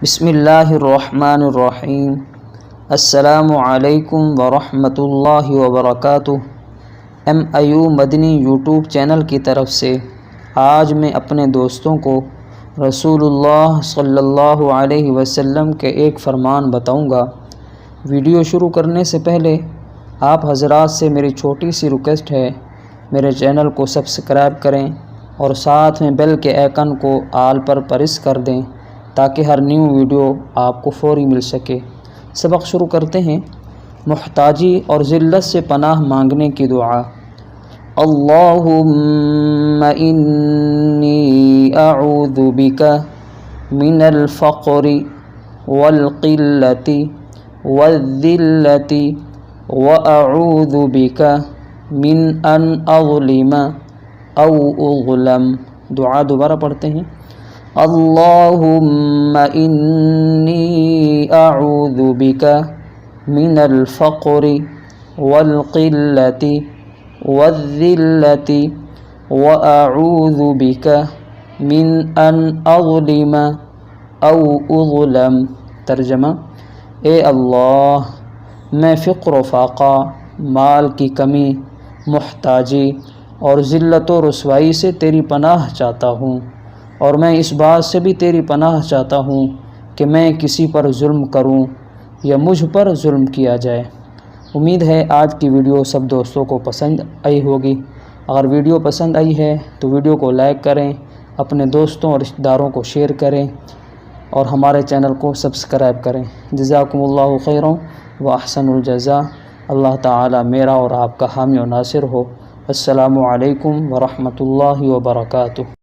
بسم اللہ الرحمن الرحیم۔ السلام علیکم ورحمۃ اللہ وبرکاتہ۔ MIU مدنی یوٹیوب چینل کی طرف سے آج میں اپنے دوستوں کو رسول اللہ صلی اللہ علیہ وسلم کے ایک فرمان بتاؤں گا۔ ویڈیو شروع کرنے سے پہلے آپ حضرات سے میری چھوٹی سی ریکویسٹ ہے، میرے چینل کو سبسکرائب کریں اور ساتھ میں بیل کے آئیکن کو آل پر پریس کر دیں تاکہ ہر نیو ویڈیو آپ کو فوری مل سکے۔ سبق شروع کرتے ہیں۔ محتاجی اور ذلت سے پناہ مانگنے کی دعا۔ اللہم انی اعوذ بک من الفقر والقلۃ والذلۃ واعوذ بک من ان اظلم او اظلم۔ دعا دوبارہ پڑھتے ہیں۔ اللہم انی اعوذ بک من الفقر والقلۃ والذلۃ واعوذ بک من ان اظلم او اظلم۔ ترجمہ: اے اللہ، میں فقر و فاقہ، مال کی کمی، محتاجی اور ذلت و رسوائی سے تیری پناہ چاہتا ہوں، اور میں اس بات سے بھی تیری پناہ چاہتا ہوں کہ میں کسی پر ظلم کروں یا مجھ پر ظلم کیا جائے۔ امید ہے آج کی ویڈیو سب دوستوں کو پسند آئی ہوگی۔ اگر ویڈیو پسند آئی ہے تو ویڈیو کو لائک کریں، اپنے دوستوں اور رشتہ داروں کو شیئر کریں اور ہمارے چینل کو سبسکرائب کریں۔ جزاکم اللہ خیرا و احسن الجزاء۔ اللہ تعالی میرا اور آپ کا حامی و ناصر ہو۔ السلام علیکم ورحمۃ اللہ وبرکاتہ۔